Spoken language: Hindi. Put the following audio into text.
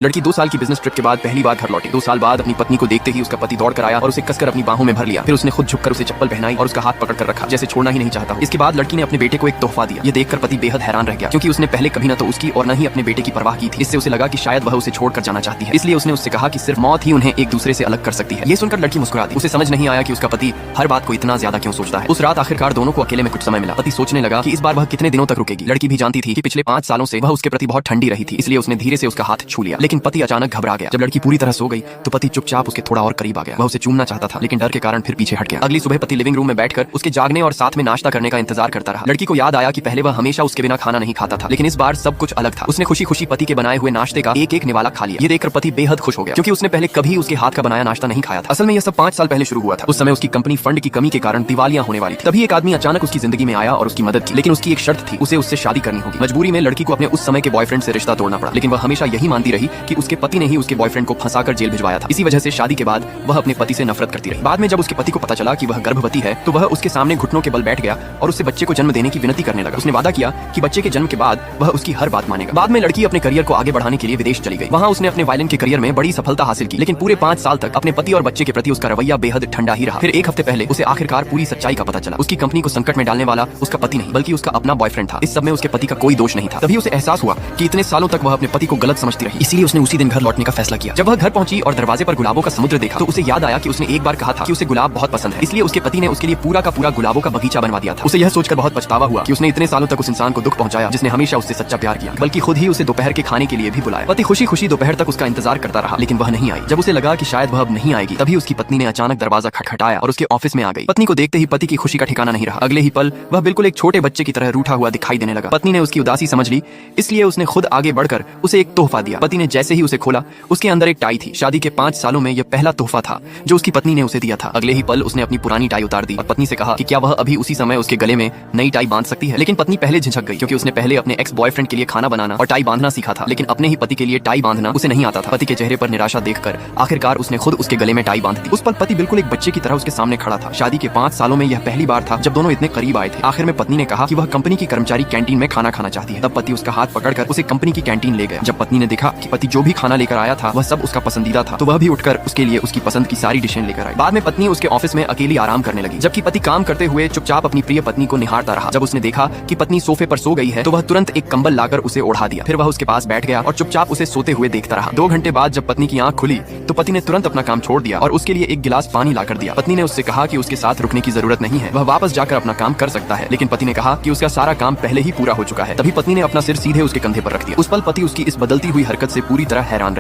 लड़की 2 साल की बिजनेस ट्रिप के बाद पहली बार घर लौटी। 2 साल बाद अपनी पत्नी को देखते ही उसका पति दौड़ कर आया और उसे कसकर अपनी बाहों में भर लिया। फिर उसने खुद झुककर उसे चप्पल पहनाई और उसका हाथ पकड़ कर रखा, जैसे छोड़ना ही नहीं चाहता हो। इसके बाद लड़की ने अपने बेटे को एक तोहफा दिया। ये देखकर पति बेहद हैरान रह गया, क्योंकि उसने पहले कभी न तो उसकी और न ही अपने बेटे की परवाह की थी। इससे उसे लगा कि शायद वह उसे छोड़कर जाना चाहती है, इसलिए उसने उससे कहा कि सिर्फ मौत ही उन्हें एक दूसरे से अलग कर सकती है। ये सुनकर लड़की मुस्कुरा दी। उसे समझ नहीं आया कि उसका पति हर बात को इतना ज्यादा क्यों सोचता है। उस रात आखिरकार दोनों को अकेले में कुछ समय मिला। पति सोचने लगा कि इस बार वह कितने दिनों तक रुकेगी। लड़की भी जानती थी कि पिछले 5 सालों से वह उसके प्रति बहुत ठंडी रही थी, इसलिए उसने धीरे से उसका हाथ छू लिया। लेकिन पति अचानक घबरा गया। जब लड़की पूरी तरह सो गई तो पति चुपचाप उसके थोड़ा और करीब आ गया। वह उसे चूमना चाहता था, लेकिन डर के कारण फिर पीछे हट गया। अगली सुबह पति लिविंग रूम में बैठकर उसके जागने और साथ में नाश्ता करने का इंतजार करता रहा। लड़की को याद आया कि पहले वह हमेशा उसके बिना खाना नहीं खाता था, लेकिन इस बार सब कुछ अलग था। उसने खुशी खुशी पति के बनाए हुए नाश्ते का एक एक निवाला खा लिया। ये देखकर पति बेहद खुश हो गया, क्योंकि उसने पहले कभी उसके हाथ का बनाया नाश्ता नहीं खाया था। असल में यह सब 5 साल पहले शुरू हुआ था। उस समय उसकी कंपनी फंड की कमी के कारण दिवालिया होने वाली थी। तभी एक आदमी अचानक उसकी जिंदगी में आया और उसकी मदद की, लेकिन उसकी एक शर्त थी, उसे उससे शादी करनी होगी। मजबूरी में लड़की को अपने उस समय के बॉयफ्रेंड से रिश्ता तोड़ना पड़ा, लेकिन वह हमेशा यही मानती रही कि उसके पति ने ही उसके बॉयफ्रेंड को फंसाकर जेल भिजवाया था। इसी वजह से शादी के बाद वह अपने पति से नफरत करती रही। बाद में जब उसके पति को पता चला कि वह गर्भवती है, तो वह उसके सामने घुटनों के बल बैठ गया और उससे बच्चे को जन्म देने की विनती करने लगा। उसने वादा किया कि बच्चे के जन्म के बाद वह उसकी हर बात मानेगा। बाद में लड़की अपने करियर को आगे बढ़ाने के लिए विदेश चली गई। वहाँ उसने अपने वायलिन के करियर में बड़ी सफलता हासिल की, लेकिन पूरे 5 साल तक अपने पति और बच्चे के प्रति उसका रवैया बेहद ठंडा ही रहा। फिर एक हफ्ते पहले उसे आखिरकार पूरी सच्चाई का पता चला। उसकी कंपनी को संकट में डालने वाला उसका पति नहीं, बल्कि उसका अपना बॉयफ्रेंड था। इस सब में उसके पति का कोई दोष नहीं था। तभी उसे एहसास हुआ कि इतने सालों तक वह अपने पति को गलत समझती रही, इसीलिए उसने उसी दिन घर लौटने का फैसला किया। जब वह घर पहुंची और दरवाजे पर गुलाबों का समुद्र देखा, तो उसे याद आया कि उसने एक बार कहा था कि उसे गुलाब बहुत पसंद है, इसलिए उसके पति ने उसके लिए पूरा का पूरा गुलाबों का बगीचा बनवा दिया था। उसे यह सोचकर बहुत पछतावा हुआ कि उसने इतने सालों तक उस इंसान को दुख पहुंचाया जिसने हमेशा उससे सच्चा प्यार किया, बल्कि खुद ही उसे दोपहर के खाने के लिए भी बुलाया। पति खुशी खुशी दोपहर तक उसका इंतजार करता रहा, लेकिन वह नहीं आई। जब उसे लगा कि शायद वह अब नहीं आएगी, तभी उसकी पत्नी ने अचानक दरवाजा खटखटाया और उसके ऑफिस में आ गई। पत्नी को देखते ही पति की खुशी का ठिकाना नहीं रहा। अगले ही पल वह बिल्कुल एक छोटे बच्चे की तरह रूठा हुआ दिखाई देने लगा। पत्नी ने उसकी उदासी समझ ली, इसलिए उसने खुद आगे बढ़कर उसे एक तोहफा दिया। पति ने जैसे ही उसे खोला, उसके अंदर एक टाई थी। शादी के 5 सालों में यह पहला तोहफा था जो उसकी पत्नी ने उसे दिया था। अगले ही पल उसने अपनी पुरानी टाई उतार दी और पत्नी से कहा कि क्या वह अभी उसी समय उसके गले में नई टाई बांध सकती है। लेकिन पत्नी पहले झिझक गई, क्योंकि उसने पहले अपने एक्स बॉयफ्रेंड के लिए खाना बनाना और टाई बांधना सीखा था, लेकिन अपने ही पति के लिए टाई बांधना उसे नहीं आता था। पति के चेहरे पर निराशा देखकर आखिरकार उसने खुद उसके गले में टाई बांध दी। उस पल पति बिल्कुल एक बच्चे की तरह उसके सामने खड़ा था। शादी के 5 सालों में यह पहली बार था जब दोनों इतने करीब आए थे। आखिर में पत्नी ने कहा कि वह कंपनी की कर्मचारी कैंटीन में खाना खाना चाहती है। तब पति उसका हाथ पकड़कर उसे कंपनी की कैंटीन ले गया। जब पत्नी ने देखा कि पति जो भी खाना लेकर आया था वह सब उसका पसंदीदा था, तो वह भी उठकर उसके लिए उसकी पसंद की सारी डिशें लेकर आई। बाद में पत्नी उसके ऑफिस में अकेली आराम करने लगी, जबकि पति काम करते हुए चुपचाप अपनी प्रिय पत्नी को निहारता रहा। जब उसने देखा कि पत्नी सोफे पर सो गई है, तो वह तुरंत एक कंबल लाकर उसे ओढ़ा दिया। फिर वह उसके पास बैठ गया और चुपचाप उसे सोते हुए देखता रहा। 2 घंटे बाद जब पत्नी की आंख खुली, तो पति ने तुरंत अपना काम छोड़ दिया और उसके लिए एक गिलास पानी लाकर दिया। पत्नी ने उससे कहा कि उसके साथ रुकने की जरूरत नहीं है, वह वापस जाकर अपना काम कर सकता है, लेकिन पति ने कहा कि उसका सारा काम पहले ही पूरा हो चुका है। तभी पत्नी ने अपना सिर सीधे उसके कंधे पर रख दिया। उस पल पति उसकी इस बदलती हुई हरकत से पूरी तरह हैरान रहा।